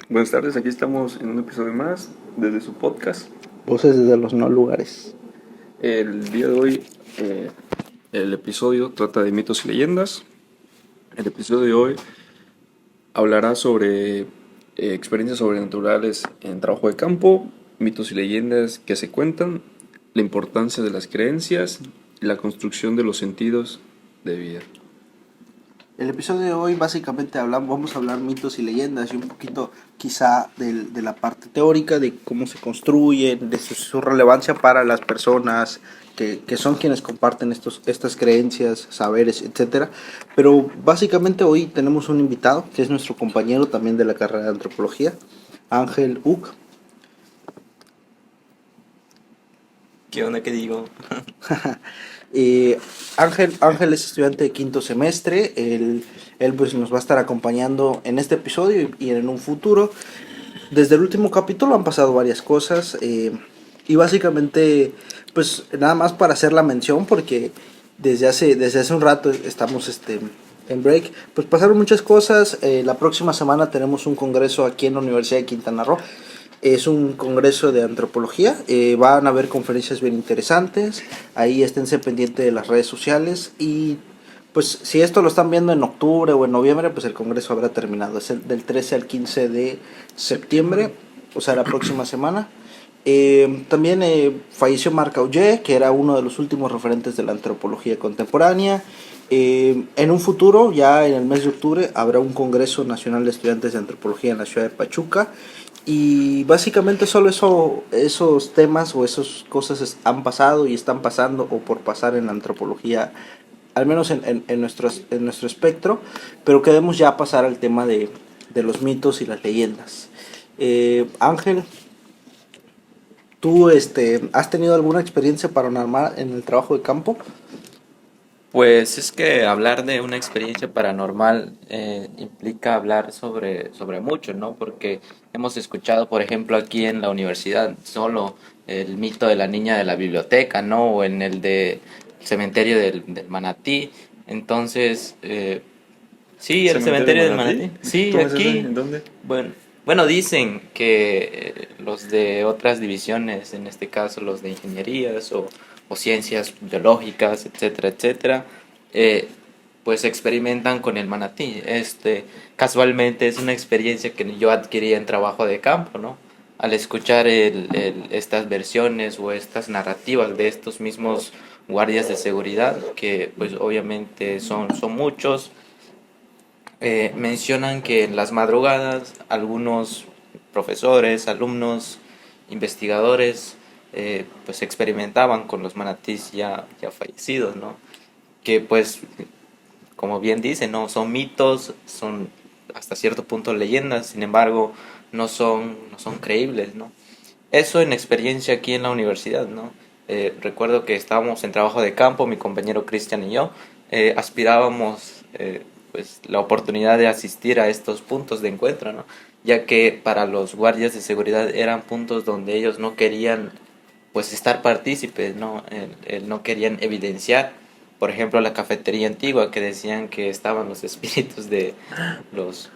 Buenas tardes, aquí estamos en un episodio más desde su podcast. Voces desde los no lugares. El día de hoy, el episodio trata de mitos y leyendas. El episodio de hoy hablará sobre experiencias sobrenaturales en trabajo de campo, mitos y leyendas que se cuentan, la importancia de las creencias y la construcción de los sentidos de vida. El episodio de hoy básicamente vamos a hablar mitos y leyendas y un poquito quizá de la parte teórica, de cómo se construyen, de su relevancia para las personas que son quienes comparten estas creencias, saberes, etcétera. Pero básicamente hoy tenemos un invitado que es nuestro compañero también de la carrera de antropología, Ángel Uc. ¿Qué onda? ¿Qué digo? Eh, Ángel es estudiante de quinto semestre. Él pues nos va a estar acompañando en este episodio y en un futuro. Desde el último capítulo han pasado varias cosas, y básicamente pues nada más para hacer la mención, porque desde hace un rato estamos en break. Pues pasaron muchas cosas. La próxima semana tenemos un congreso aquí en la Universidad de Quintana Roo. Es un congreso de antropología. Van a haber conferencias bien interesantes. Ahí esténse pendientes de las redes sociales. Y pues si esto lo están viendo en octubre o en noviembre, pues el congreso habrá terminado. Es del 13 al 15 de septiembre, o sea, la próxima semana. También falleció Marc Augé, que era uno de los últimos referentes de la antropología contemporánea. En un futuro, ya en el mes de octubre, habrá un Congreso Nacional de Estudiantes de Antropología en la ciudad de Pachuca. Y básicamente solo esos temas o esas cosas han pasado y están pasando o por pasar en la antropología, al menos en nuestro espectro, pero queremos ya pasar al tema de los mitos y las leyendas. Ángel, ¿tú has tenido alguna experiencia paranormal en el trabajo de campo? Pues es que hablar de una experiencia paranormal implica hablar sobre mucho, ¿no? Porque hemos escuchado, por ejemplo, aquí en la universidad, solo el mito de la niña de la biblioteca, ¿no? O en el de cementerio del Manatí. Entonces, sí, el ¿Cementerio cementerio de del Manatí? Manatí. Sí, ¿Cómo es ese? aquí. ¿En dónde? Bueno, bueno, dicen que los de otras divisiones, en este caso los de ingenierías o ciencias biológicas, etcétera, etcétera, eh, pues experimentan con el manatí. Casualmente es una experiencia que yo adquirí en trabajo de campo, ¿no? Al escuchar estas versiones o estas narrativas de estos mismos guardias de seguridad, que pues obviamente son muchos. Mencionan que en las madrugadas algunos profesores, alumnos, investigadores, pues experimentaban con los manatís ya fallecidos, ¿no? Que pues, como bien dice, no son mitos, son hasta cierto punto leyendas, sin embargo, no son creíbles, ¿no? Eso en experiencia aquí en la universidad, ¿no? Recuerdo que estábamos en trabajo de campo, mi compañero Cristian y yo, aspirábamos pues la oportunidad de asistir a estos puntos de encuentro, ¿no? Ya que para los guardias de seguridad eran puntos donde ellos no querían pues estar partícipes, ¿no? No querían evidenciar, por ejemplo, la cafetería antigua que decían que estaban los espíritus de los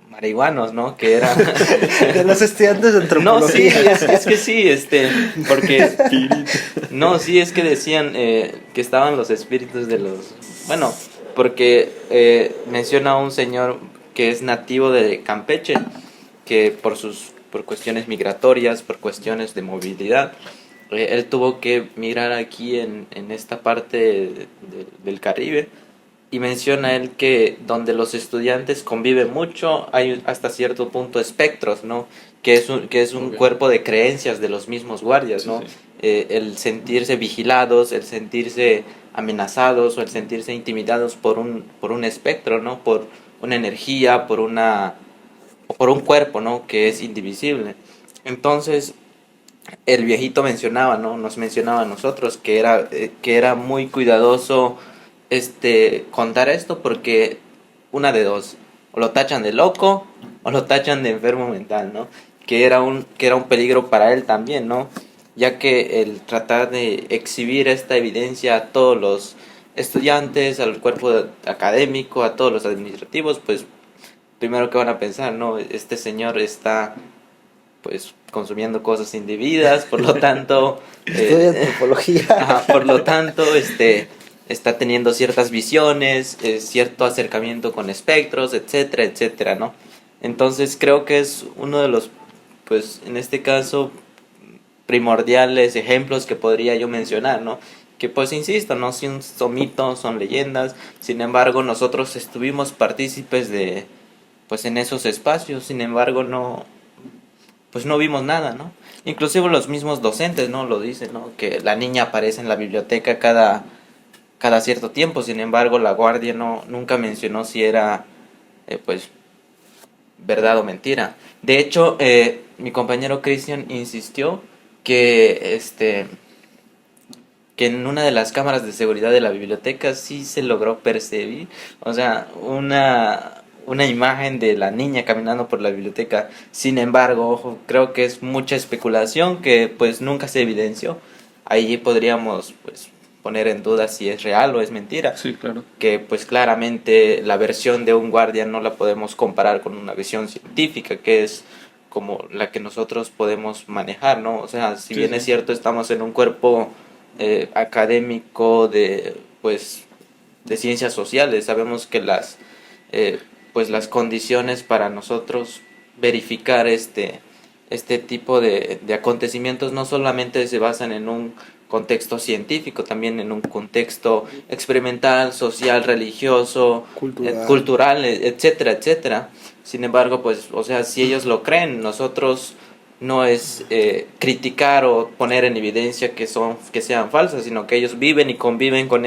marihuanos, ¿no? Que era... De los estudiantes de No, sí, antropología. es que sí, porque... No, sí, es que decían que estaban los espíritus de los... Bueno, porque menciona un señor que es nativo de Campeche, que por cuestiones migratorias, por cuestiones de movilidad, él tuvo que migrar aquí en esta parte del Caribe, y menciona él que donde los estudiantes conviven mucho hay hasta cierto punto espectros, ¿no? Que es un Ok. cuerpo de creencias de los mismos guardias, Sí, ¿no? sí. El sentirse vigilados, el sentirse amenazados o el sentirse intimidados por un espectro, ¿no? Por una energía, por un cuerpo, ¿no? Que es indivisible. Entonces, el viejito mencionaba, ¿no? Nos mencionaba a nosotros que era muy cuidadoso contar esto, porque una de dos, o lo tachan de loco o lo tachan de enfermo mental, ¿no? Que era un peligro para él también, ¿no? Ya que el tratar de exhibir esta evidencia a todos los estudiantes, al cuerpo académico, a todos los administrativos, pues primero que van a pensar, ¿no? Este señor está pues consumiendo cosas indebidas, por lo tanto Estudia antropología. ajá, por lo tanto está teniendo ciertas visiones, cierto acercamiento con espectros, etcétera, etcétera, ¿no? Entonces creo que es uno de los, pues en este caso, primordiales ejemplos que podría yo mencionar, ¿no? Que pues insisto, no son mitos, son leyendas, sin embargo nosotros estuvimos partícipes de, pues en esos espacios, sin embargo no, pues no vimos nada, ¿no? Inclusive los mismos docentes, ¿no? Lo dicen, ¿no? Que la niña aparece en la biblioteca cada cierto tiempo, sin embargo la guardia nunca mencionó si era, pues, verdad o mentira. De hecho, mi compañero Christian insistió que, que en una de las cámaras de seguridad de la biblioteca sí se logró percibir, o sea, una imagen de la niña caminando por la biblioteca. Sin embargo, ojo, creo que es mucha especulación que pues nunca se evidenció. Ahí podríamos pues poner en duda si es real o es mentira. Sí, claro. Que pues claramente la versión de un guardia no la podemos comparar con una visión científica, que es como la que nosotros podemos manejar, ¿no? O sea, si Sí, bien sí. es cierto, estamos en un cuerpo académico de pues de ciencias sociales, sabemos que pues las condiciones para nosotros verificar este tipo de acontecimientos no solamente se basan en un contexto científico, también en un contexto experimental, social, religioso, cultural, etcétera, etcétera. Sin embargo, pues, o sea, si ellos lo creen, nosotros no es criticar o poner en evidencia que sean falsas, sino que ellos viven y conviven con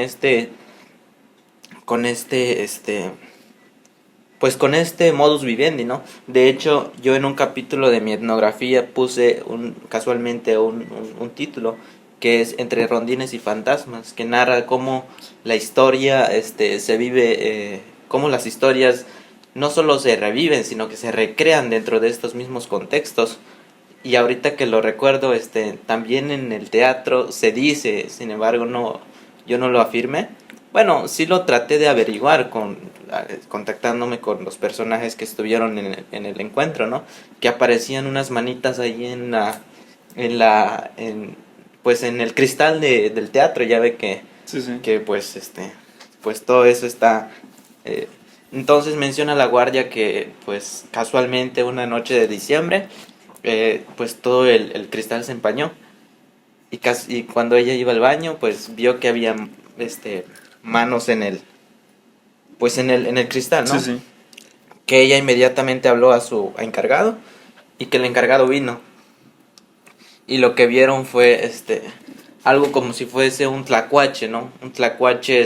pues con este modus vivendi, ¿no? De hecho, yo en un capítulo de mi etnografía puse casualmente un título que es Entre rondines y fantasmas, que narra cómo la historia se vive, cómo las historias no solo se reviven, sino que se recrean dentro de estos mismos contextos. Y ahorita que lo recuerdo, también en el teatro se dice, sin embargo, yo no lo afirmé. Bueno, sí lo traté de averiguar contactándome con los personajes que estuvieron en el encuentro, ¿no? Que aparecían unas manitas ahí pues en el cristal del teatro, ya ve Sí, sí. que pues todo eso está. eh, entonces menciona la guardia que pues casualmente una noche de diciembre, pues todo el cristal se empañó y cuando ella iba al baño pues vio que había manos en el cristal, ¿no? Sí, sí. Que ella inmediatamente habló a su encargado y que el encargado vino y lo que vieron fue algo como si fuese un tlacuache, ¿no? Un tlacuache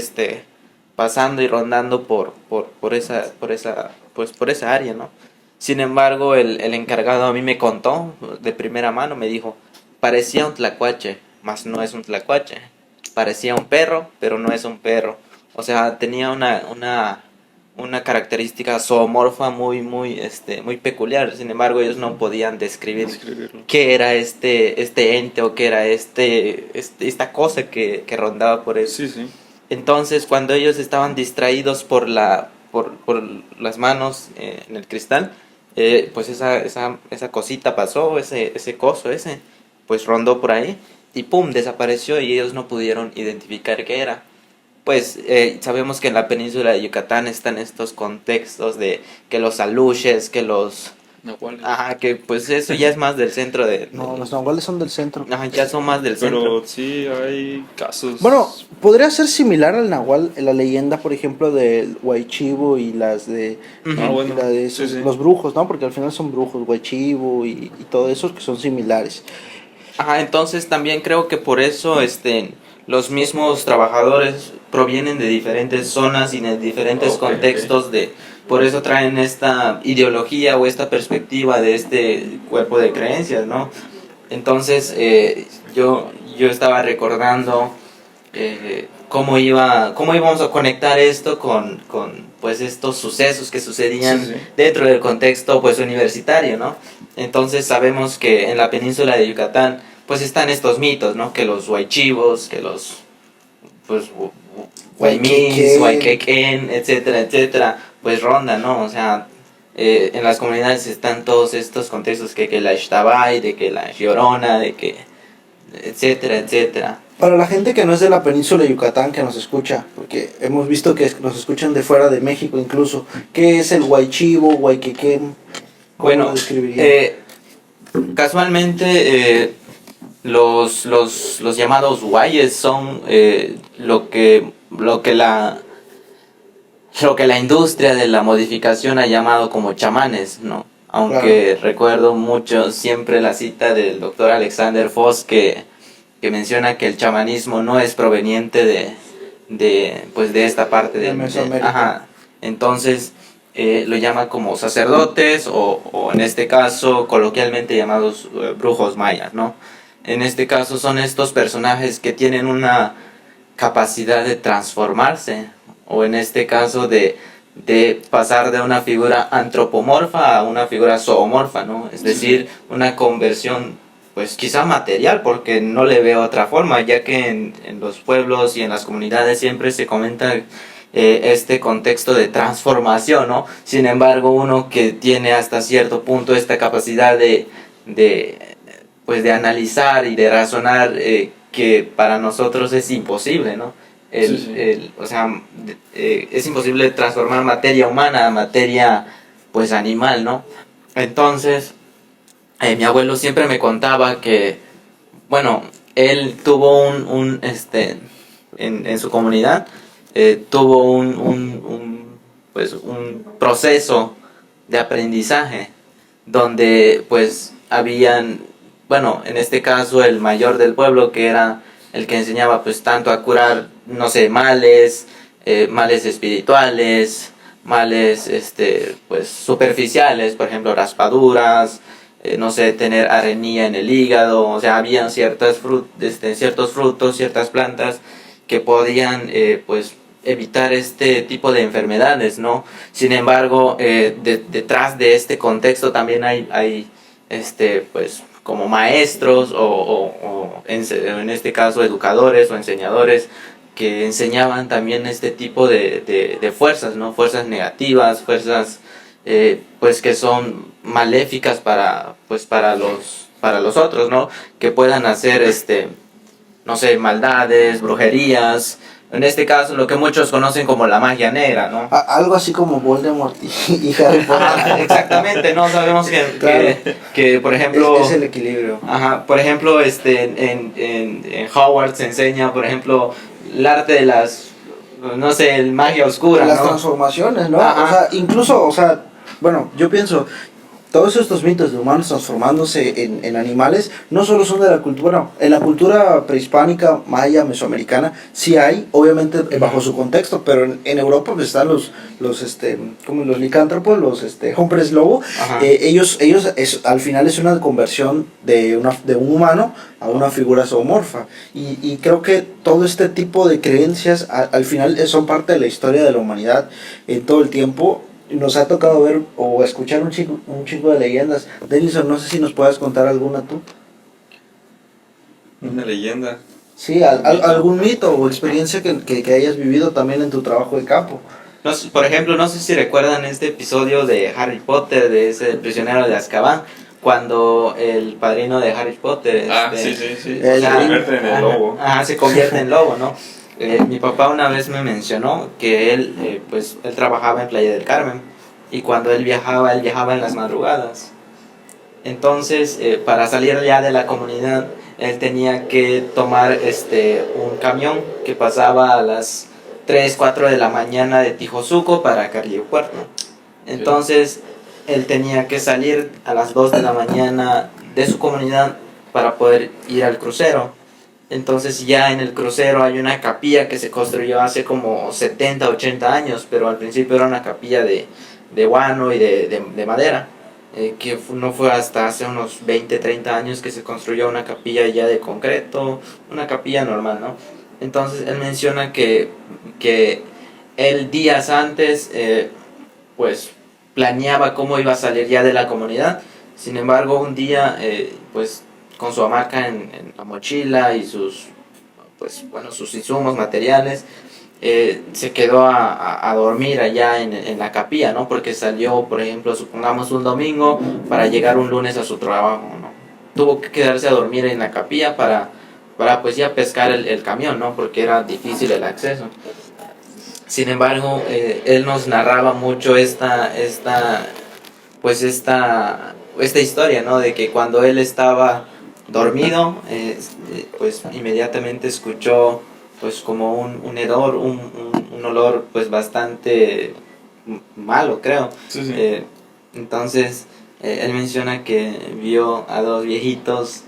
pasando y rondando por esa área, ¿no? Sin embargo, el encargado a mí me contó de primera mano, me dijo, parecía un tlacuache, mas no es un tlacuache. Parecía un perro, pero no es un perro. O sea, tenía una característica zoomorfa muy peculiar. Sin embargo, ellos no podían Describirlo. qué era este ente o qué era esta cosa que rondaba por eso. Sí, sí. Entonces, cuando ellos estaban distraídos por las manos en el cristal, pues esa cosita pasó, ese coso pues rondó por ahí y pum, desapareció y ellos no pudieron identificar qué era. Pues sabemos que en la península de Yucatán están estos contextos de que los aluches, que los... Nahuales. Ajá, que pues eso ya es más del centro No, los nahuales son del centro. Ajá, ya son más del centro. Pero sí hay casos. Bueno, podría ser similar al nahual, la leyenda, por ejemplo, del Huaychivo y las de, Ah, bueno, y la de sí, sí. los brujos, ¿no? Porque al final son brujos, Huaychivo y todo eso que son similares. Ajá, entonces también creo que por eso los mismos trabajadores provienen de diferentes zonas y de diferentes Ok, contextos por eso traen esta ideología o esta perspectiva de este cuerpo de creencias, ¿no? Entonces yo estaba recordando cómo íbamos a conectar esto con pues estos sucesos que sucedían Sí, sí. dentro del contexto pues universitario, ¿no? Entonces sabemos que en la península de Yucatán pues están estos mitos, ¿no? Que los huaychivos, que los pues huaymis, huayquequén, etcétera, etcétera, pues rondan, ¿no? O sea, en las comunidades están todos estos contextos que la Ixtabay, de que la Llorona, de que etcétera, etcétera. Para la gente que no es de la península de Yucatán que nos escucha, porque hemos visto que nos escuchan de fuera de México incluso, ¿qué es el Huaychivo, Huayquequén? ¿Cómo Bueno, lo describiría? casualmente los llamados guayes son lo que la industria de la modificación ha llamado como chamanes, ¿no? Aunque recuerdo mucho siempre la cita del doctor Alexander Foss que menciona que el chamanismo no es proveniente de esta parte De Mesoamérica. ajá. Entonces lo llama como sacerdotes o en este caso coloquialmente llamados brujos mayas, ¿no? En este caso son estos personajes que tienen una capacidad de transformarse, o en este caso de pasar de una figura antropomorfa a una figura zoomorfa, ¿no? Es decir, una conversión, pues quizá material, porque no le veo otra forma, ya que en los pueblos y en las comunidades siempre se comenta este contexto de transformación, ¿no? Sin embargo, uno que tiene hasta cierto punto esta capacidad pues de analizar y de razonar, que para nosotros es imposible, ¿no? O sea, es imposible transformar materia humana a materia pues animal, ¿no? Entonces, mi abuelo siempre me contaba que, bueno, él tuvo en su comunidad, tuvo pues un proceso de aprendizaje donde pues habían, bueno, en este caso el mayor del pueblo, que era el que enseñaba pues tanto a curar, no sé, males, males espirituales, males pues superficiales, por ejemplo raspaduras, no sé, tener arenilla en el hígado, o sea, habían ciertos frutos, ciertas plantas que podían pues evitar este tipo de enfermedades, ¿no? Sin embargo, detrás de este contexto también hay pues como maestros o en este caso educadores o enseñadores que enseñaban también este tipo de fuerzas, ¿no? Fuerzas negativas, fuerzas pues que son maléficas para los otros, ¿no? Que puedan hacer no sé, maldades, brujerías, en este caso lo que muchos conocen como la magia negra, ¿no? Algo así como Voldemort y Harry Potter. Ajá, exactamente, no sabemos Claro. que por ejemplo Es el equilibrio. ajá, por ejemplo, en Hogwarts se enseña, por ejemplo, el arte de las, no sé, el magia oscura, Las ¿no? transformaciones, ¿no? Ajá. O sea, incluso, o sea, bueno, yo pienso, todos estos mitos de humanos transformándose en animales no solo son de la cultura, en la cultura prehispánica, maya, mesoamericana, sí hay, obviamente bajo su contexto, pero en Europa pues están como los licántropos, los hombres lobo. Ajá. Ellos al final es una conversión de un humano a una figura zoomorfa, y creo que todo este tipo de creencias al final son parte de la historia de la humanidad en todo el tiempo. Nos ha tocado ver o escuchar un chico de leyendas. Denison, no sé si nos puedes contar alguna tú. Una leyenda. Sí, algún mito o experiencia que hayas vivido también en tu trabajo de campo. No sé, por ejemplo, no sé si recuerdan este episodio de Harry Potter, de ese prisionero de Azkaban, cuando el padrino de Harry Potter Sí. Se convierte en el lobo. Ajá, se convierte en lobo, ¿no? Mi papá una vez me mencionó que él trabajaba en Playa del Carmen, y cuando él viajaba en las madrugadas. Entonces, para salir ya de la comunidad, él tenía que tomar un camión que pasaba a las 3, 4 de la mañana de Tijosuco para Carrillo Puerto. Entonces, él tenía que salir a las 2 de la mañana de su comunidad para poder ir al crucero. Entonces ya en el crucero hay una capilla que se construyó hace como 70, 80 años, pero al principio era una capilla de guano y de madera, no fue hasta hace unos 20, 30 años que se construyó una capilla ya de concreto, una capilla normal, ¿no? Entonces él menciona que él días antes pues planeaba cómo iba a salir ya de la comunidad. Sin embargo, un día pues con su hamaca en la mochila y sus insumos materiales, se quedó a dormir allá en la capilla, ¿no? Porque salió, por ejemplo, supongamos un domingo para llegar un lunes a su trabajo, ¿no? Tuvo que quedarse a dormir en la capilla para pues ya pescar el camión, ¿no? Porque era difícil el acceso. Sin embargo, él nos narraba mucho esta historia, ¿no? De que cuando él estaba dormido, pues inmediatamente escuchó pues como un hedor, un olor pues bastante malo, creo. Sí, sí. Entonces, él menciona que vio a dos viejitos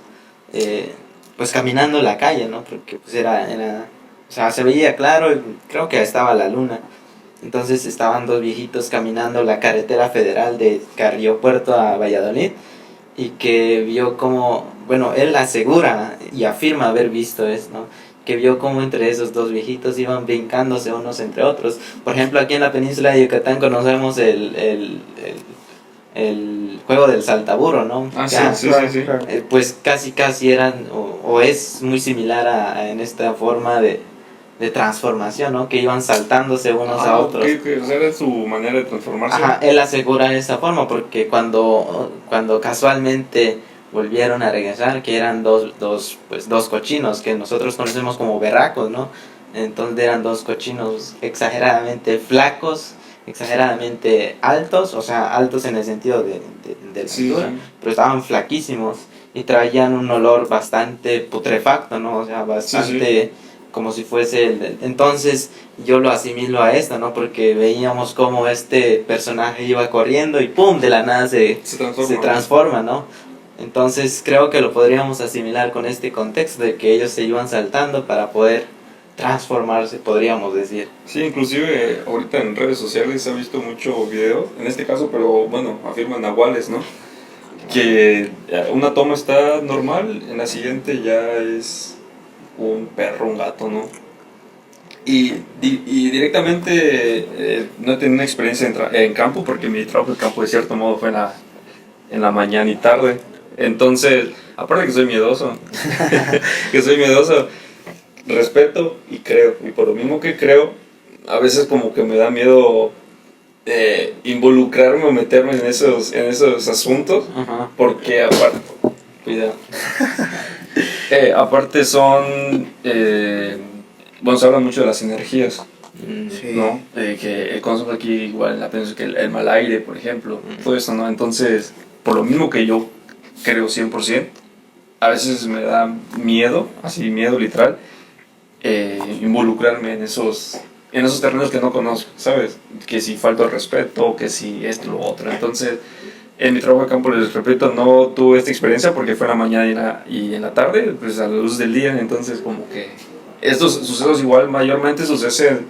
pues caminando en la calle, ¿no? Porque pues o sea, se veía claro y creo que estaba la luna. Entonces estaban dos viejitos caminando la carretera federal de Carrillo Puerto a Valladolid y que vio como, bueno, él asegura y afirma haber visto eso, ¿no? Que vio como entre esos dos viejitos iban brincándose unos entre otros. Por ejemplo, aquí en la península de Yucatán conocemos el juego del saltaburro, ¿no? Ah, sí, Ya, sí, sí, sí. pues casi eran, o es muy similar en esta forma de transformación, ¿no? Que iban saltándose unos a otros. Que era su manera de transformarse. Ajá, él asegura esa forma porque cuando casualmente volvieron a regresar, que eran dos cochinos que nosotros conocemos como berracos, ¿no? Entonces eran dos cochinos exageradamente flacos, exageradamente altos, o sea, altos en el sentido de la Sí, altura, sí. pero estaban flaquísimos y traían un olor bastante putrefacto, ¿no? O sea, bastante como si fuese entonces yo lo asimilo a esto, ¿no? Porque veíamos cómo este personaje iba corriendo y ¡pum! De la nada se transforma, ¿no? Entonces creo que lo podríamos asimilar con este contexto de que ellos se iban saltando para poder transformarse, podríamos decir. Sí, inclusive ahorita en redes sociales se ha visto mucho video, en este caso, pero bueno, afirman nahuales, ¿no? Que una toma está normal, en la siguiente ya es un perro, un gato, ¿no? Y directamente no he tenido una experiencia en campo, porque mi trabajo de campo de cierto modo fue en la mañana y tarde. Entonces, aparte que soy miedoso, respeto y creo. Y por lo mismo que creo, a veces como que me da miedo involucrarme o meterme en esos asuntos. Ajá. Porque aparte, cuidado. Aparte son, bueno, se habla mucho de las energías, Sí. ¿no? Que conocemos aquí igual en la península, que el mal aire, por ejemplo, todo eso, ¿no? Entonces, por lo mismo que yo creo 100%, a veces me da miedo, así miedo literal, involucrarme en esos terrenos que no conozco, ¿sabes? Que si falto el respeto, que si esto, lo otro. Entonces, en mi trabajo de campo, les repito, no tuve esta experiencia porque fue en la mañana y en la tarde, pues a la luz del día. Entonces, como que estos sucesos igual mayormente suceden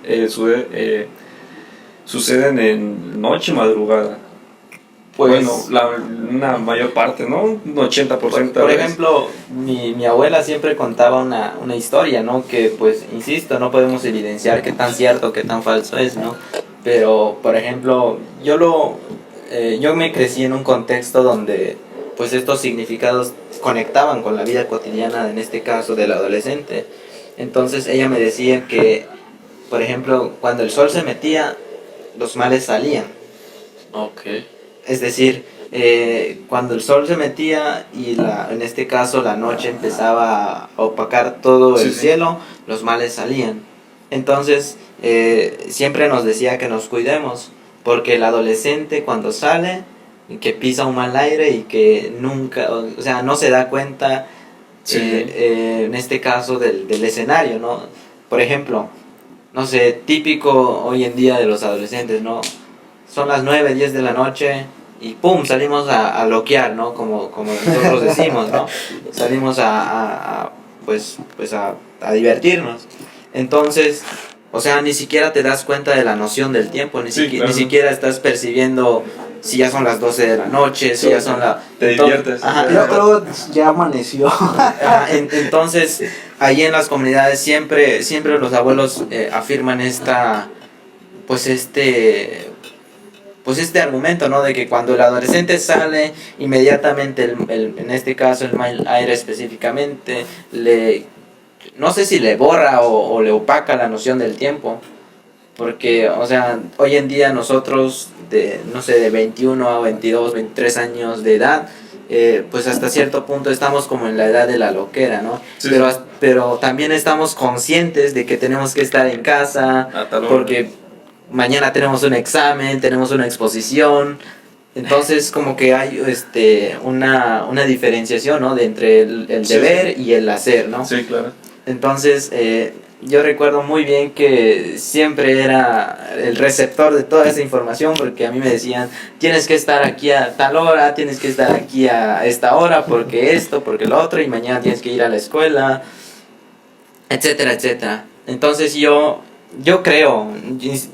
en noche y madrugada. Pues, bueno, una mayor parte, ¿no? Un 80%. por ejemplo, mi abuela siempre contaba una historia, ¿no? Que pues, insisto, no podemos evidenciar qué tan cierto, qué tan falso es, ¿no? Pero, por ejemplo, yo me crecí en un contexto donde pues estos significados conectaban con la vida cotidiana, en este caso del adolescente. Entonces ella me decía que, por ejemplo, cuando el sol se metía, los males salían. Ok. Es decir, cuando el sol se metía y en este caso la noche empezaba a opacar todo el cielo, los males salían. Entonces, siempre nos decía que nos cuidemos, porque el adolescente cuando sale, que pisa un mal aire y que nunca, o sea, no se da cuenta, en este caso del escenario, ¿no? Por ejemplo, no sé, típico hoy en día de los adolescentes, ¿no? Son las 9, 10 de la noche y ¡pum! Salimos a loquear, ¿no? Como nosotros decimos, ¿no? Salimos pues a divertirnos. Entonces, o sea, ni siquiera te das cuenta de la noción del tiempo, ni siquiera estás percibiendo si ya son las 12 de la noche, si ya son Te diviertes. Ajá, Luego ya amaneció. entonces, ahí en las comunidades siempre los abuelos afirman pues este argumento, ¿no? De que cuando el adolescente sale, inmediatamente en este caso el mal aire específicamente, no sé si le borra o le opaca la noción del tiempo. Porque, o sea, hoy en día nosotros, no sé, de 21 a 22, 23 años de edad, pues hasta cierto punto estamos como en la edad de la loquera, ¿no? Sí, Pero, sí. pero también estamos conscientes de que tenemos que estar en casa, A tal hora. porque mañana tenemos un examen, tenemos una exposición. Entonces como que hay una diferenciación, ¿no? De entre el Sí, deber y el hacer, ¿no? Sí, claro. Entonces, yo recuerdo muy bien que siempre era el receptor de toda esa información, porque a mí me decían, tienes que estar aquí a tal hora, tienes que estar aquí a esta hora, porque esto, porque lo otro, y mañana tienes que ir a la escuela, etcétera, etcétera. Entonces yo creo,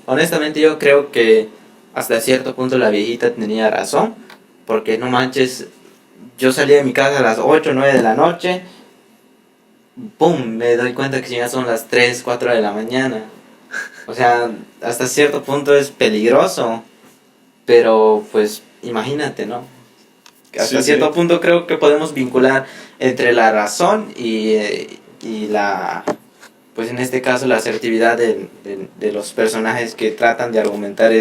honestamente yo creo que hasta cierto punto la viejita tenía razón, porque no manches, yo salía de mi casa a las 8 o 9 de la noche, ¡pum! Me doy cuenta que ya son las 3 4 de la mañana. O sea, hasta cierto punto es peligroso, pero pues imagínate, ¿no? Hasta Sí, cierto sí. punto creo que podemos vincular entre la razón y la, pues en este caso la asertividad de los personajes que tratan de argumentar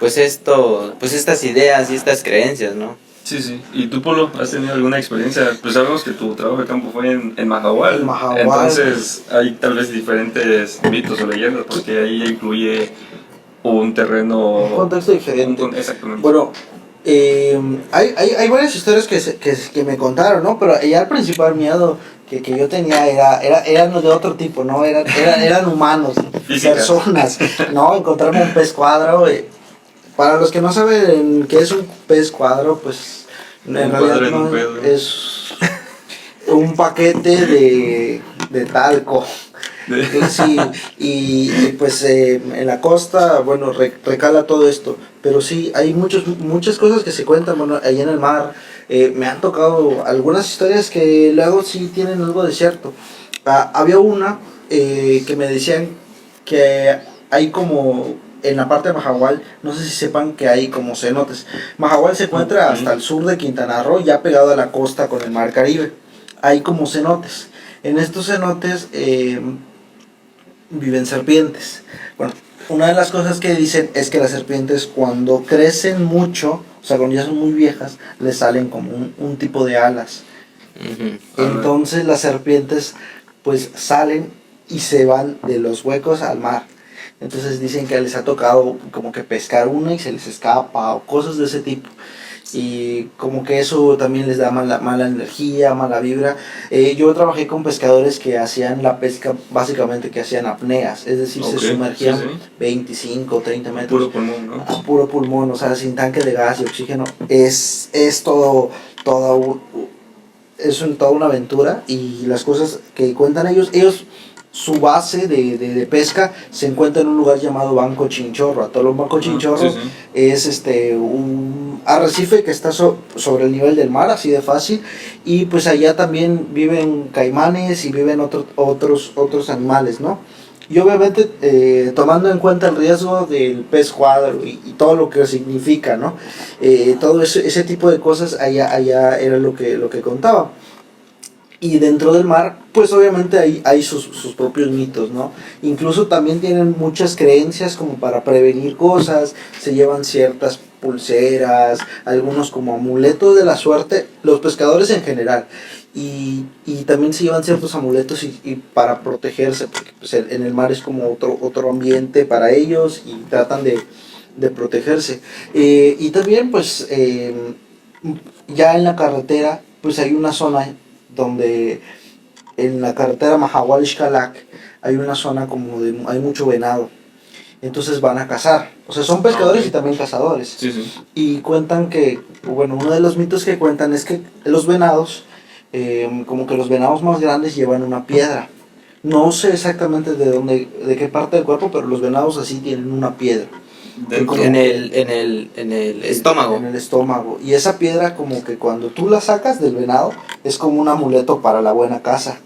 pues estas ideas y estas creencias, ¿no? Sí, sí. ¿Y tú, Polo, has tenido alguna experiencia? Pues sabemos que tu trabajo de campo fue en Mahahual. En Mahahual. Entonces hay tal vez diferentes mitos o leyendas, porque ahí incluye un terreno... Un contexto diferente. Exactamente. Bueno, hay varias historias que me contaron, ¿no? Pero ya al principal miedo que yo tenía eran de otro tipo, ¿no? Eran humanos, Física. personas, ¿no? Encontrarme un pez cuadro. Para los que no saben qué es un pez cuadro, pues en realidad cuadro en no un pedo. es un paquete de talco. Sí, y pues en la costa, bueno, recala todo esto, pero sí, hay muchas cosas que se cuentan, bueno, ahí en el mar, me han tocado algunas historias que luego sí tienen algo de cierto. Había una que me decían que hay como, en la parte de Mahahual, no sé si sepan que hay como cenotes. Mahahual se encuentra hasta el sur de Quintana Roo, ya pegado a la costa con el mar Caribe. Hay como cenotes. En estos cenotes viven serpientes. Bueno, una de las cosas que dicen es que las serpientes cuando crecen mucho, o sea, cuando ya son muy viejas, les salen como un tipo de alas. Entonces las serpientes pues salen y se van de los huecos al mar. Entonces dicen que les ha tocado como que pescar una y se les escapa o cosas de ese tipo. Y como que eso también les da mala energía, mala vibra. Yo trabajé con pescadores que hacían la pesca, básicamente que hacían apneas, es decir, se sumergían 25, 30 metros. Puro pulmón, ¿no? A puro pulmón, o sea, sin tanque de gas y oxígeno. Es toda una aventura, y las cosas que cuentan ellos su base de pesca se encuentra en un lugar llamado Banco Chinchorro. Atolón Banco Chinchorro es un arrecife que está sobre el nivel del mar, así de fácil, y pues allá también viven caimanes y viven otros animales, ¿no? Y obviamente tomando en cuenta el riesgo del pez cuadro y todo lo que significa, ¿no? Todo ese tipo de cosas allá era lo que contaba. Y dentro del mar, pues obviamente hay sus propios mitos, ¿no? Incluso también tienen muchas creencias como para prevenir cosas, se llevan ciertas pulseras, algunos como amuletos de la suerte, los pescadores en general, y también se llevan ciertos amuletos y para protegerse, porque pues, en el mar es como otro ambiente para ellos y tratan de protegerse. Y también pues ya en la carretera, pues hay una zona donde en la carretera Mahahual-Xcalac hay una zona como hay mucho venado, entonces van a cazar, o sea, son pescadores y también cazadores. Sí, sí. Y cuentan que, bueno, uno de los mitos que cuentan es que los venados, como que los venados más grandes llevan una piedra, no sé exactamente de qué parte del cuerpo, pero los venados así tienen una piedra En el estómago. En el estómago. Y esa piedra como que cuando tú la sacas del venado es como un amuleto para la buena caza.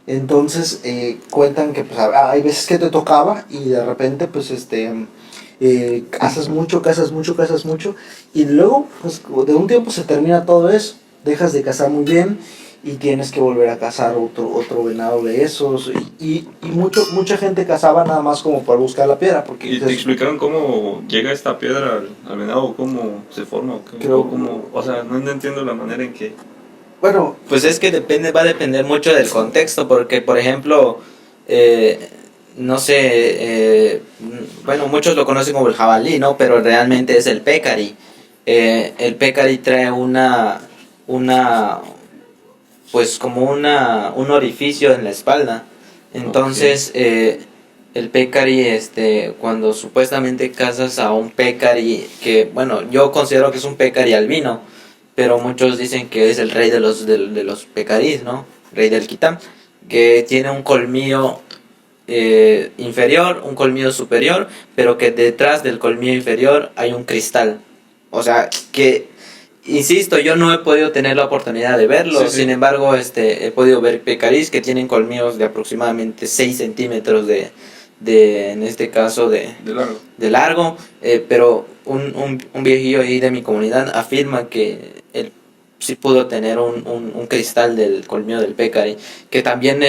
Entonces cuentan que pues, hay veces que te tocaba y de repente pues cazas mucho y luego pues de un tiempo se termina todo eso, dejas de cazar muy bien y tienes que volver a cazar otro venado de esos. Mucha gente cazaba nada más como para buscar la piedra. Porque ¿Y te explicaron cómo llega esta piedra al venado? ¿Cómo se forma? O sea, no entiendo la manera en que... Bueno, pues es que va a depender mucho del contexto, porque por ejemplo, no sé, bueno, muchos lo conocen como el jabalí, ¿no? Pero realmente es el pécari. El pécari trae pues como un orificio en la espalda. Entonces, el pécari, cuando supuestamente cazas a un pécari, que bueno, yo considero que es un pécari albino, pero muchos dicen que es el rey de los pecarís, ¿no? Rey del Quitán, que tiene un colmillo inferior, un colmillo superior, pero que detrás del colmillo inferior hay un cristal. O sea, que, insisto, yo no he podido tener la oportunidad de verlo, Sí, sí. sin embargo, he podido ver pecarís que tienen colmillos de aproximadamente 6 centímetros en este caso, De largo. de largo, pero un viejillo ahí de mi comunidad afirma que él sí pudo tener un cristal del colmillo del pécari, que también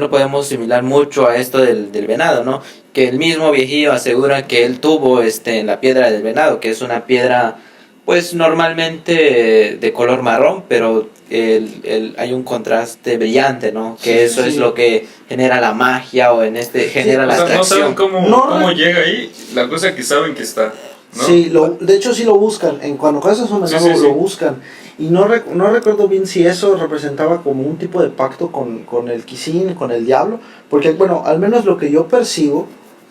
lo podemos similar mucho a esto del venado, ¿no? Que el mismo viejillo asegura que él tuvo en la piedra del venado, que es una piedra pues normalmente de color marrón, pero hay un contraste brillante, ¿no? Que eso es lo que genera la magia o genera la O sea, no atracción. saben cómo llega ahí, la cosa que saben que está, ¿no? sí, de hecho sí lo buscan. Cuando cazas un venado Sí. lo buscan. Y no recuerdo bien si eso representaba como un tipo de pacto con el Kisin, con el diablo. Porque, bueno, al menos lo que yo percibo,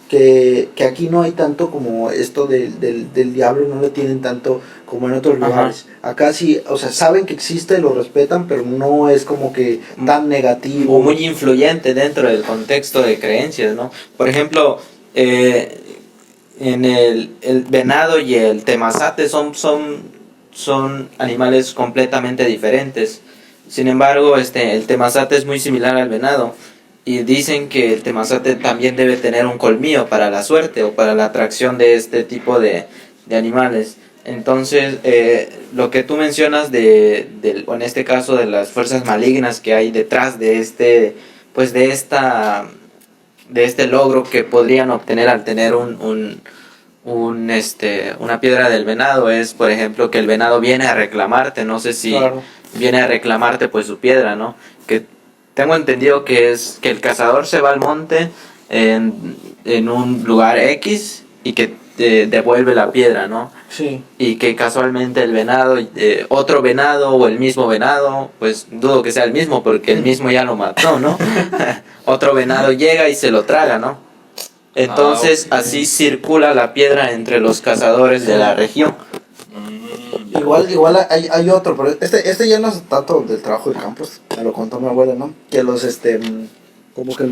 que aquí no hay tanto como esto del diablo, no le tienen tanto como en otros lugares. Acá sí, o sea, saben que existe, lo respetan, pero no es como que tan negativo. O muy influyente dentro del contexto de creencias, ¿no? Por ejemplo, en el venado y el temazate son animales completamente diferentes. Sin embargo, el temazate es muy similar al venado. Y dicen que el temazate también debe tener un colmillo para la suerte o para la atracción de este tipo de animales. Entonces, lo que tú mencionas o en este caso de las fuerzas malignas que hay detrás de este logro que podrían obtener al tener una piedra del venado, es por ejemplo que el venado viene a reclamarte, no sé si Claro. viene a reclamarte pues su piedra, ¿no? Que tengo entendido que es que el cazador se va al monte en un lugar X y que te devuelve la piedra, ¿no? Sí. Y que casualmente el venado, otro venado o el mismo venado, pues dudo que sea el mismo porque el mismo ya lo mató, ¿no? Otro venado llega y se lo traga, ¿no? Entonces ok. así circula la piedra entre los cazadores de la región. Igual hay otro, pero este ya no es tanto del trabajo de campo, me lo contó mi abuela, ¿no? Que como que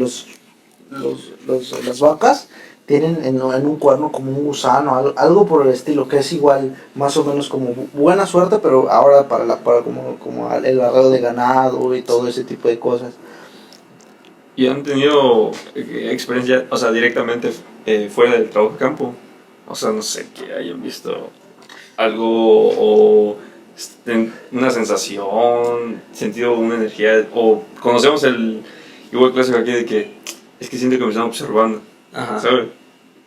las vacas tienen en un cuerno como un gusano, algo por el estilo, que es igual, más o menos como buena suerte, pero ahora para como el arreo de ganado y todo ese tipo de cosas. ¿Y han tenido experiencia, o sea, directamente fuera del trabajo de campo? O sea, no sé, que hayan visto algo o una sensación, sentido una energía, o conocemos el igual clásico aquí de que es que siento que me están observando, Ajá. ¿sabes?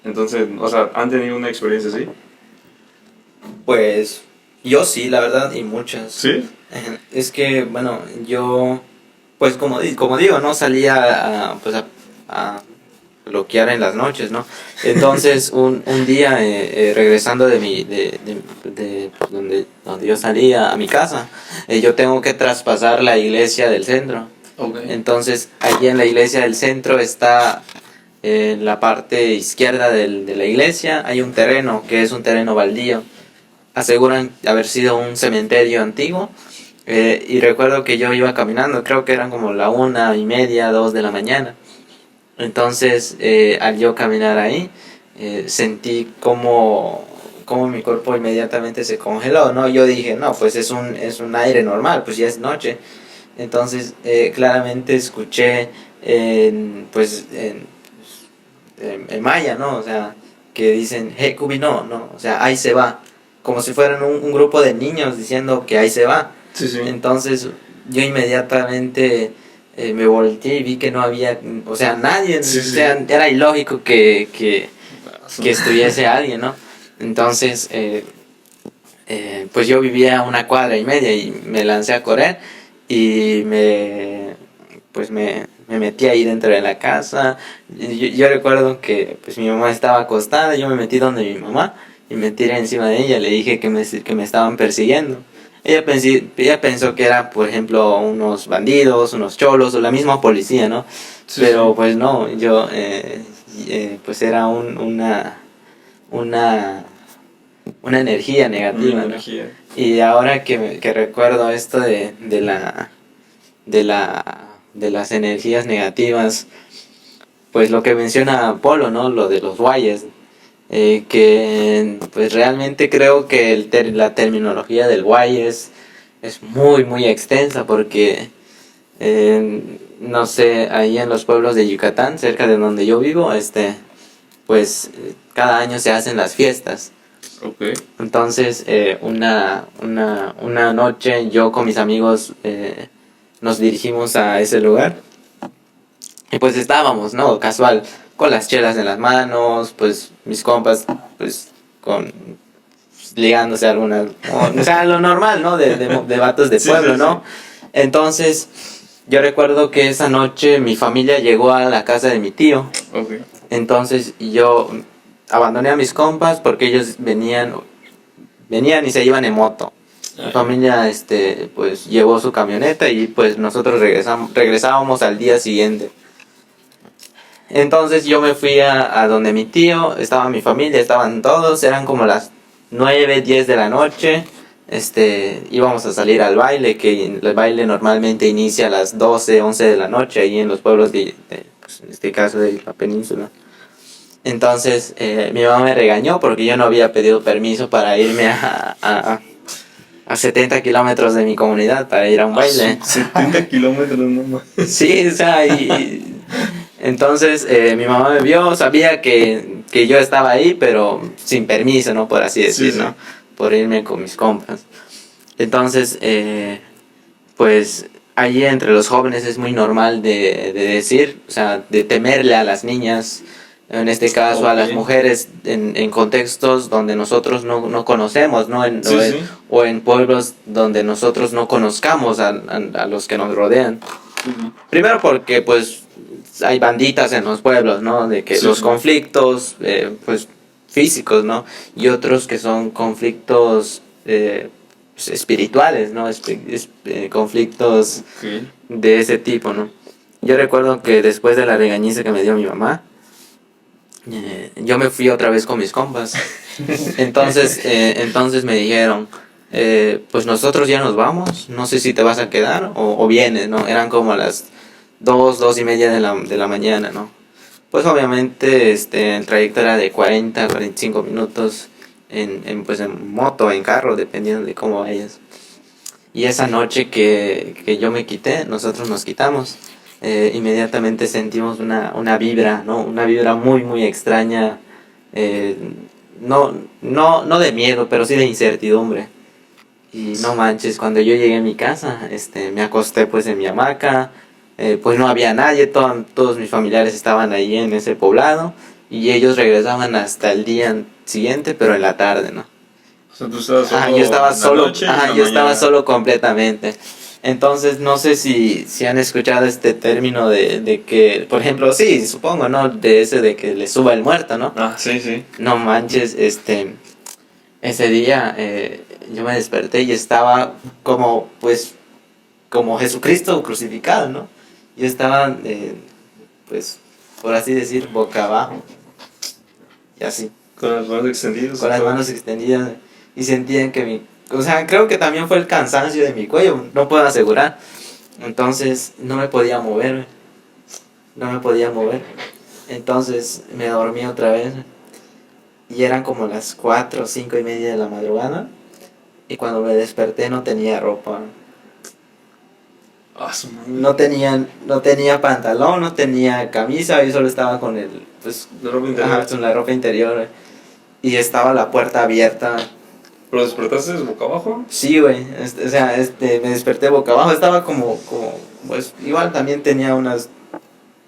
Entonces, o sea, ¿han tenido una experiencia así? Pues yo sí, la verdad, y muchas. ¿Sí? Es que, bueno, yo, pues como digo, no salía a bloquear en las noches, ¿no? Entonces, un día, regresando de donde yo salía a mi casa, yo tengo que traspasar la iglesia del centro. Okay. Entonces, allí en la iglesia del centro está, en la parte izquierda de la iglesia, hay un terreno que es un terreno baldío. Aseguran haber sido un cementerio antiguo. Y recuerdo que yo iba caminando, creo que eran como la 1:30, 2 de la mañana. Entonces, al yo caminar ahí, sentí como mi cuerpo inmediatamente se congeló, ¿no? Yo dije, no, pues es un aire normal, pues ya es noche. Entonces, claramente escuché en maya, ¿no? O sea, que dicen, hey, Kubi, no, o sea, ahí se va. Como si fueran un grupo de niños diciendo que ahí se va. Sí, sí. Entonces, yo inmediatamente me volteé y vi que no había, o sea, nadie, Sí, o sí. sea, era ilógico que estuviese alguien, ¿no? Entonces, pues yo vivía a 1,5 cuadras y me lancé a correr y me metí ahí dentro de la casa. Yo recuerdo que pues mi mamá estaba acostada, yo me metí donde mi mamá y me tiré encima de ella, le dije que me estaban persiguiendo. Ella pensó que era, por ejemplo, unos bandidos, unos cholos o la misma policía, ¿no? Sí, Pero sí. pues no, yo pues era una, una energía negativa, Una ¿no? energía. Y ahora que recuerdo esto de las energías negativas, pues lo que menciona Apolo, ¿no? Lo de los guayes, que pues realmente creo que la terminología del guay es muy muy extensa porque no sé, ahí en los pueblos de Yucatán, cerca de donde yo vivo, pues cada año se hacen las fiestas. Ok. Entonces, una noche yo con mis amigos nos dirigimos a ese lugar y pues estábamos, ¿no? Casual, con las chelas en las manos, pues mis compas, pues con ligándose algunas, o sea, lo normal, ¿no? De vatos de Sí, pueblo, sí, ¿no? Entonces, yo recuerdo que esa noche mi familia llegó a la casa de mi tío. Ok. Entonces yo abandoné a mis compas porque ellos venían y se iban en moto. Mi familia pues llevó su camioneta y pues nosotros regresábamos al día siguiente. Entonces yo me fui a donde mi tío, estaba mi familia, estaban todos, eran como las 9, 10 de la noche. Íbamos a salir al baile, que el baile normalmente inicia a las 12, 11 de la noche ahí en los pueblos pues, en este caso de la península. Entonces mi mamá me regañó porque yo no había pedido permiso para irme a 70 kilómetros de mi comunidad para ir a un baile. 70 kilómetros nomás. Sí, o sea, entonces mi mamá me vio, sabía que yo estaba ahí, pero sin permiso, ¿no? Por así decir, Sí, sí. ¿no? Por irme con mis compas. Entonces, pues allí entre los jóvenes es muy normal de decir, o sea, de temerle a las niñas, en este caso a las Ok. mujeres, en contextos donde nosotros no conocemos, ¿no? Sí, sí. O en pueblos donde nosotros no conozcamos a los que nos rodean. Primero porque pues hay banditas en los pueblos, ¿no? De que Sí, los sí. conflictos pues físicos, ¿no? Y otros que son conflictos pues, espirituales, ¿no? Conflictos Ok. de ese tipo, ¿no? Yo recuerdo que después de la regañiza que me dio mi mamá, yo me fui otra vez con mis compas. Entonces me dijeron, pues nosotros ya nos vamos, no sé si te vas a quedar o vienes, ¿no? Eran como las 2:30 de la mañana, ¿no? Pues obviamente el trayecto era de 40, 45 minutos pues en moto, en carro, dependiendo de cómo vayas. Y esa noche que yo me quité, nosotros nos quitamos. Inmediatamente sentimos una vibra, ¿no? Una vibra muy, muy extraña. eh, no de miedo, pero sí de incertidumbre. Y no manches, cuando yo llegué a mi casa, me acosté pues en mi hamaca, pues no había nadie, todos mis familiares estaban ahí en ese poblado y ellos regresaban hasta el día siguiente, pero en la tarde, ¿no? O sea, tú estabas solo Yo estaba en la solo, noche y en la yo estaba mañana. solo completamente. Entonces, no sé si han escuchado este término de que, por ejemplo, sí, supongo, ¿no? De ese de que le suba el muerto, ¿no? Ah, sí, sí. No manches, ese día yo me desperté y estaba como, pues, como Jesucristo crucificado, ¿no? Yo estaba, pues, por así decir, boca abajo y así, Con las manos extendidas. con las manos extendidas y sentían que o sea, creo que también fue el cansancio de mi cuello, no puedo asegurar. Entonces no me podía mover, no me podía mover. Entonces me dormí otra vez y eran como las 4 o 5:30 de la madrugada y cuando me desperté no tenía ropa. Ah, su madre. No tenía pantalón, no tenía camisa, yo solo estaba con pues, La ropa interior. con la ropa interior. Y estaba la puerta abierta ¿Pero despertaste boca abajo? Sí, güey, o sea, me desperté boca abajo, estaba pues igual también tenía unas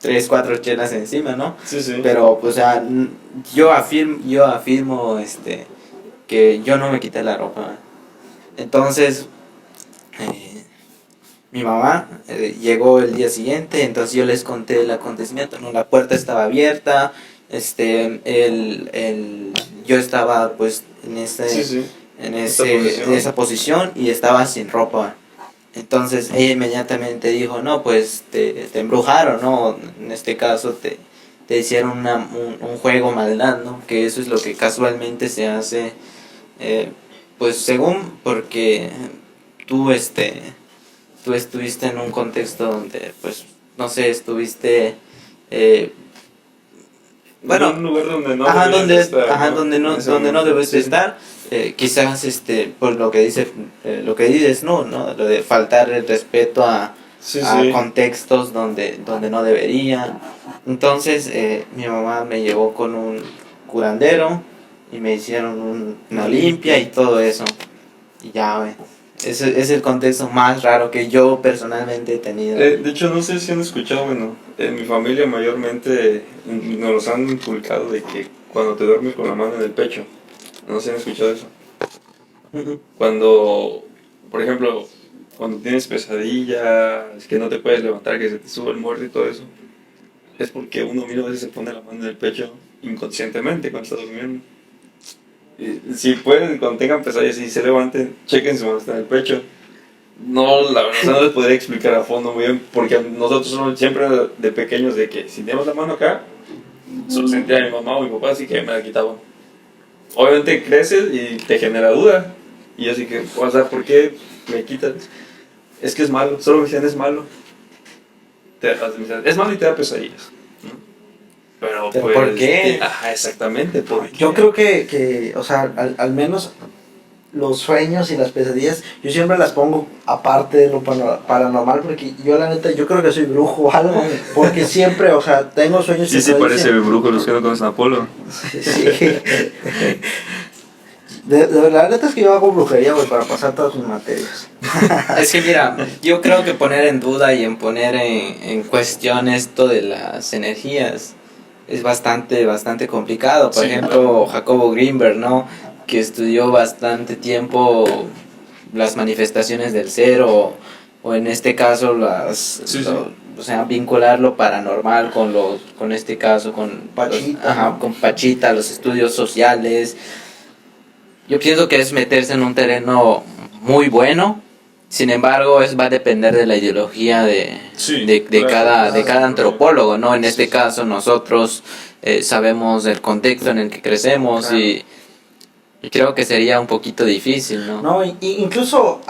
3, 4 chelas encima, ¿no? Sí, sí. Pero, pues, o sea, yo afirmo, que yo no me quité la ropa. Entonces, mi mamá llegó el día siguiente, entonces yo les conté el acontecimiento, ¿no? La puerta estaba abierta, yo estaba, pues, Sí, sí. en esa posición y estaba sin ropa. Entonces ella inmediatamente dijo, no, pues te embrujaron, ¿no? En este caso te hicieron un juego maldad, ¿no? Que eso es lo que casualmente se hace, pues según, porque tú, tú estuviste en un contexto donde, pues, no sé, estuviste, eh, bueno, en un lugar donde no ajá, deberías estar, ajá, ¿no? donde no, En ese donde no momento. debes de Sí, sí. estar, quizás, por lo que dice, lo que dices, no, lo de faltar el respeto Sí, a sí. contextos donde no debería. Entonces, mi mamá me llevó con un curandero y me hicieron una limpia y todo eso. Y ya, güey. Ese es el contexto más raro que yo personalmente he tenido. De hecho, no sé si han escuchado, bueno, en mi familia mayormente nos los han inculcado de que cuando te duermes con la mano en el pecho, no sé si han escuchado eso. Cuando, por ejemplo, cuando tienes pesadillas, que no te puedes levantar, que se te sube el muerto y todo eso, es porque uno mismo a veces se pone la mano en el pecho inconscientemente cuando está durmiendo. Y si pueden, cuando tengan pesadillas y se levanten, chequen su mano está en el pecho. No, la verdad, o sea, no les podría explicar a fondo muy bien, porque nosotros somos siempre de pequeños de que si tenemos la mano acá, solo sentía a mi mamá o mi papá, así que me la quitaban. Obviamente creces y te genera duda, y así que, o sea, ¿por qué me quitas? Es que es malo, solo me decían es malo. Es malo y te da pesadillas, ¿no? Pero ¿Pero pues, por qué? ajá, exactamente, porque Yo creo o sea, al menos los sueños y las pesadillas, yo siempre las pongo aparte de lo paranormal, porque yo la neta, yo creo que soy brujo o algo, porque siempre, o sea, tengo sueños sí, que sí me parece dicen, brujo los que no conocen a Apolo. sí. La neta es que yo hago brujería, güey, para pasar todas mis materias. Es que mira, yo creo que poner en duda y en poner en cuestión esto de las energías es bastante complicado. Por Sí, ejemplo, Jacobo Greenberg, ¿no? Que estudió bastante tiempo las manifestaciones del ser o en este caso Sí, sí. o sea, vincular lo paranormal con este caso, con Pachita, ¿no? con Pachita, los estudios sociales. Yo pienso que es meterse en un terreno muy bueno. Sin embargo, va a depender de la ideología Sí, de claro, de cada antropólogo, ¿no? En sí, este sí. caso, nosotros sabemos el contexto en el que crecemos Claro. y creo que sería un poquito difícil, ¿no? No, incluso,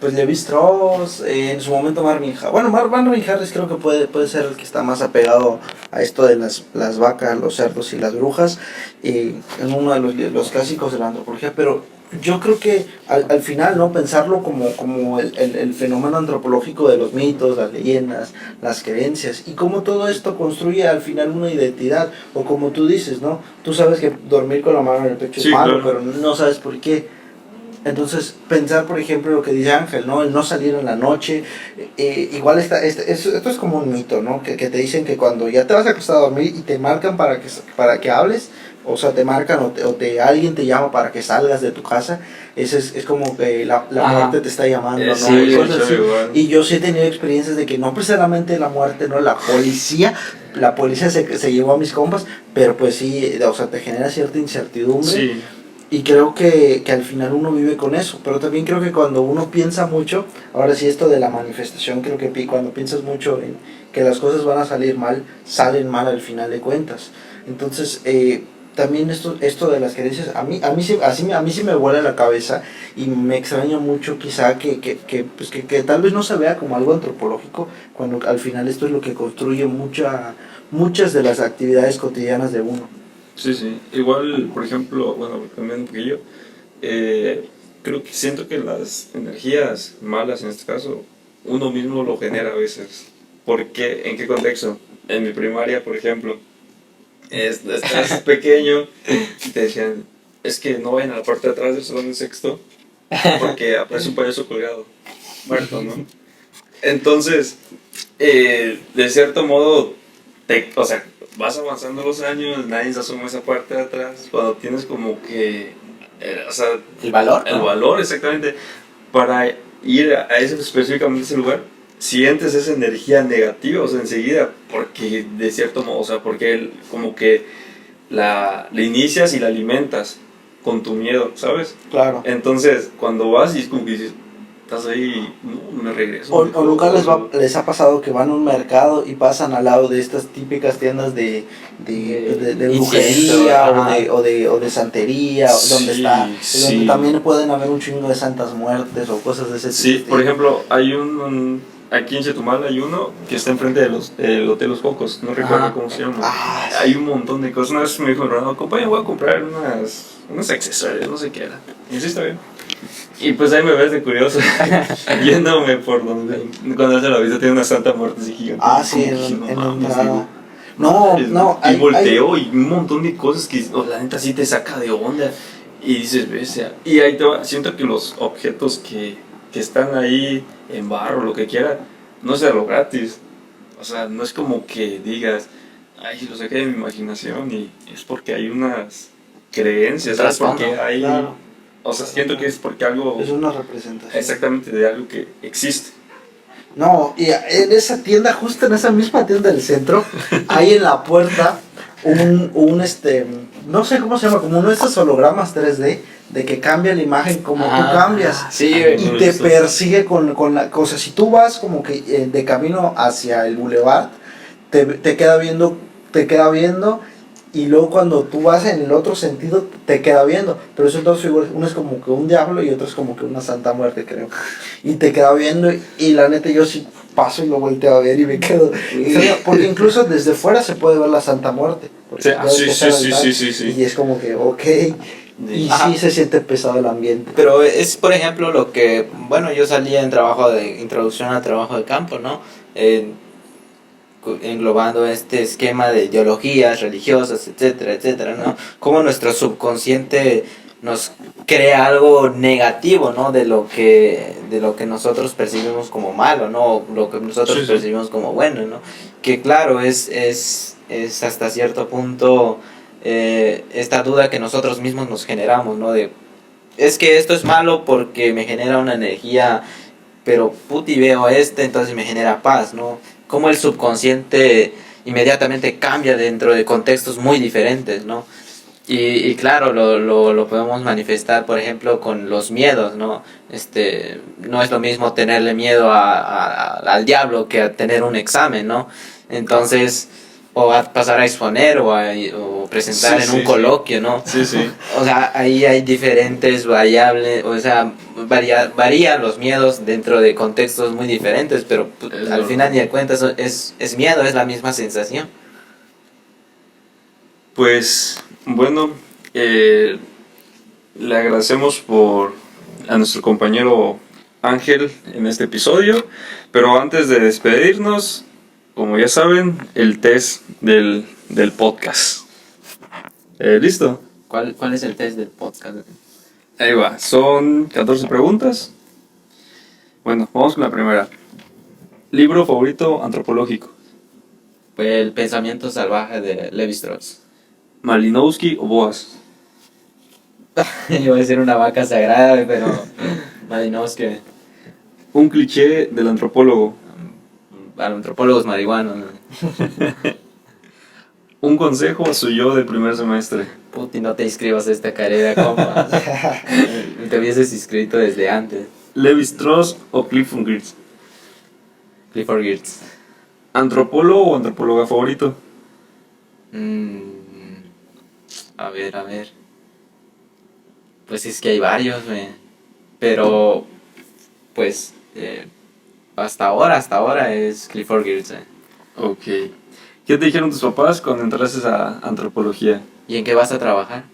pues Levi Strauss, en su momento Marvin Harris. Bueno, Marvin Harris creo que puede ser el que está más apegado a esto de las vacas, los cerdos y las brujas, en uno de los clásicos de la antropología, pero yo creo que al final, ¿no? Pensarlo como el fenómeno antropológico de los mitos, las leyendas, las creencias, y cómo todo esto construye al final una identidad, o como tú dices, ¿no? Tú sabes que dormir con la mano en el pecho Sí, es malo, claro. pero no sabes por qué. Entonces, pensar, por ejemplo, lo que dice Ángel, ¿no? El no salir en la noche. Igual esto es como un mito, ¿no? Que te dicen que cuando ya te vas a acostar a dormir y te marcan para que hables, o sea, te marcan alguien te llama para que salgas de tu casa, es como que la Ajá. muerte te está llamando, ¿no? Sí, Y cosas yo así. igual. Y yo sí he tenido experiencias de que no precisamente la muerte, ¿no? La policía se llevó a mis compas, pero pues sí, o sea, te genera cierta incertidumbre. Sí, Y creo que al final uno vive con eso, pero también creo que cuando uno piensa mucho, ahora sí esto de la manifestación, creo que cuando piensas mucho en que las cosas van a salir mal, salen mal al final de cuentas. Entonces, también esto de las creencias, a mí sí me vuela la cabeza y me extraña mucho quizá pues que tal vez no se vea como algo antropológico, cuando al final esto es lo que construye muchas de las actividades cotidianas de uno. sí, sí. Igual, por ejemplo, bueno, cambiando un poquillo, creo que siento que las energías malas, en este caso, uno mismo lo genera a veces. ¿Por qué? ¿En qué contexto? En mi primaria, por ejemplo, estás pequeño y te decían, es que no vayan a la parte de atrás del salón de sexto, porque aparece un payaso colgado, muerto, ¿no? Entonces, de cierto modo, o sea, vas avanzando los años, nadie se asoma a esa parte de atrás, cuando tienes como que, o sea, El valor, el ¿no? valor exactamente, para ir a ese, específicamente ese lugar, sientes esa energía negativa, o sea, enseguida, porque de cierto modo, o sea, porque como que la inicias y la alimentas con tu miedo, ¿sabes? Claro. Entonces, cuando vas y es como que dices, estás ahí, no, me regreso. O mejor, nunca o les ha pasado que van a un mercado y pasan al lado de estas típicas tiendas de Incienso, brujería ajá. o de santería, Sí, donde está, sí. donde también pueden haber un chingo de santas muertes o cosas de ese Sí, tipo. por ejemplo, hay aquí en Chetumal hay uno que está enfrente del Hotel Los Focos, no recuerdo Ajá. cómo se llama. Ah, sí. Hay un montón de cosas. Una vez me dijo, no, compañero, voy a comprar unos accesorios, no sé qué era. Y sí, está bien. Y pues ahí me ves de curioso, yéndome por donde, cuando hace la vista tiene una santa muerte así gigante. Ah, sí, Como que, no en la mames, entrada. digo, No, es- no, y hay, volteo y un montón de cosas que la neta sí te saca de onda. Y dices, bestia. Y ahí te va, siento que los objetos que están ahí en barro, lo que quiera, no es de lo gratis. O sea, no es como que digas, ay, lo saqué de mi imaginación y es porque hay unas creencias, ¿sabes? Trasfondo. Porque hay. Claro. O sea, siento que es porque algo. Es una representación. Exactamente de algo que existe. No, y en esa tienda, justo en esa misma tienda del centro, hay en la puerta no sé cómo se llama, como uno de esos hologramas 3D, de que cambia la imagen como tú cambias. Sí, Y te persigue con la cosa. Si tú vas como que de camino hacia el boulevard, te queda viendo, y luego cuando tú vas en el otro sentido, te queda viendo. Pero son dos figuras, uno es como que un diablo y otro es como que una santa muerte, creo. Y te queda viendo, y la neta yo sí paso y lo volteo a ver y me quedo. Porque incluso desde fuera se puede ver la santa muerte. Porque Sí, puedes sí, pasar sí, al sí, tal, sí, sí, sí. Y es como que, ok. Y Ajá. sí se siente pesado el ambiente. Pero es, por ejemplo, lo que, bueno, yo salía en trabajo de introducción al trabajo de campo, ¿no? Englobando este esquema de ideologías religiosas, etcétera, etcétera, ¿no? Cómo nuestro subconsciente nos crea algo negativo, ¿no? De lo que nosotros percibimos como malo, ¿no? Lo que nosotros Sí, sí. percibimos como bueno, ¿no? Que claro, es hasta cierto punto esta duda que nosotros mismos nos generamos, ¿no? De, es que esto es malo porque me genera una energía, pero puti veo entonces me genera paz, ¿no? Como el subconsciente inmediatamente cambia dentro de contextos muy diferentes, ¿no? Y claro, lo podemos manifestar, por ejemplo, con los miedos, ¿no? No es lo mismo tenerle miedo al diablo que a tener un examen, ¿no? Entonces, o a pasar a exponer o presentar Sí, en un sí, coloquio, ¿no? Sí, sí. O sea, ahí hay diferentes variables, o sea, varían los miedos dentro de contextos muy diferentes, pero al final ni de cuentas es miedo, es la misma sensación. Pues, bueno, le agradecemos a nuestro compañero Ángel en este episodio, pero antes de despedirnos, como ya saben, el test del podcast. ¿Listo? ¿Cuál es el test del podcast? Ahí va, son 14 preguntas. Bueno, vamos con la primera. ¿Libro favorito antropológico? El pensamiento salvaje de Levi-Strauss. ¿Malinowski o Boas? Iba a decir una vaca sagrada, pero Malinowski. Un cliché del antropólogo. Para antropólogos marihuanos, ¿no? Un consejo a su yo del primer semestre. Puti, no te inscribas a esta carrera, compa. Te hubieses inscrito desde antes. ¿Levi Strauss o Clifford Geertz? Clifford Geertz. ¿Antropólogo o antropóloga favorito? A ver. Pues es que hay varios, pero pues hasta ahora es Clifford Geertz. Ok. ¿Qué te dijeron tus papás cuando entraste a antropología? ¿Y en qué vas a trabajar?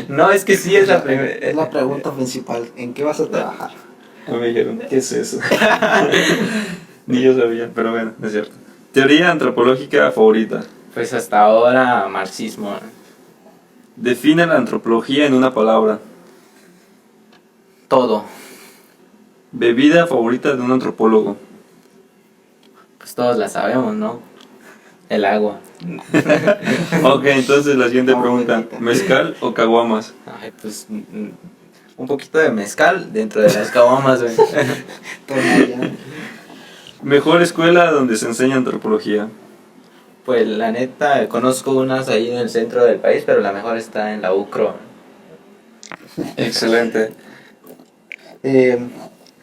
No, es que sí es la primera. Es la pregunta principal. ¿En qué vas a trabajar? Me dijeron, ¿qué es eso? Ni yo sabía, pero bueno, es cierto. ¿Teoría antropológica favorita? Pues hasta ahora marxismo. Define la antropología en una palabra. Todo. Bebida favorita de un antropólogo. Pues todos la sabemos, ¿no? El agua. Ok, entonces la siguiente Agua pregunta. bendita. ¿Mezcal o caguamas? Ay, pues un poquito de mezcal dentro de las caguamas, güey. Mejor escuela donde se enseña antropología. Pues la neta, conozco unas ahí en el centro del país, pero la mejor está en la UCRO. Excelente.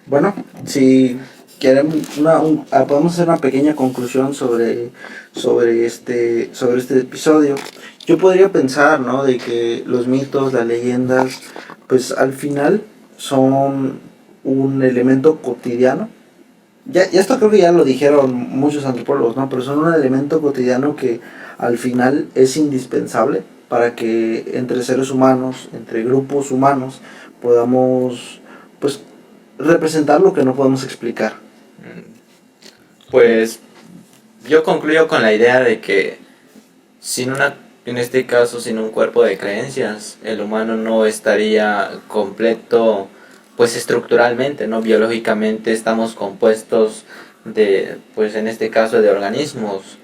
Bueno, si quieren podemos hacer una pequeña conclusión sobre este episodio. Yo podría pensar, ¿no?, de que los mitos, las leyendas, pues al final son un elemento cotidiano. Ya esto creo que ya lo dijeron muchos antropólogos, ¿no? Pero son un elemento cotidiano que al final es indispensable para que entre seres humanos, entre grupos humanos, podamos, pues, representar lo que no podemos explicar. Pues yo concluyo con la idea de que en este caso, sin un cuerpo de creencias, el humano no estaría completo, pues estructuralmente, ¿no? Biológicamente estamos compuestos de, pues en este caso, de organismos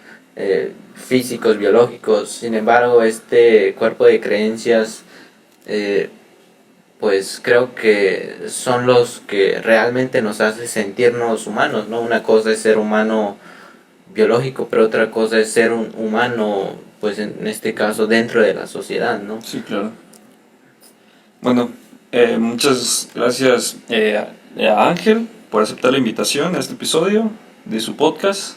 físicos, biológicos. Sin embargo, este cuerpo de creencias, pues creo que son los que realmente nos hace sentirnos humanos, ¿no? Una cosa es ser humano biológico, pero otra cosa es ser un humano, pues en este caso dentro de la sociedad, ¿no? Sí, claro. Bueno, muchas gracias a Ángel por aceptar la invitación a este episodio de su podcast.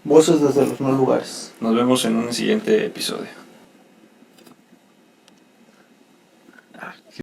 Voces desde los no lugares. Nos vemos en un siguiente episodio.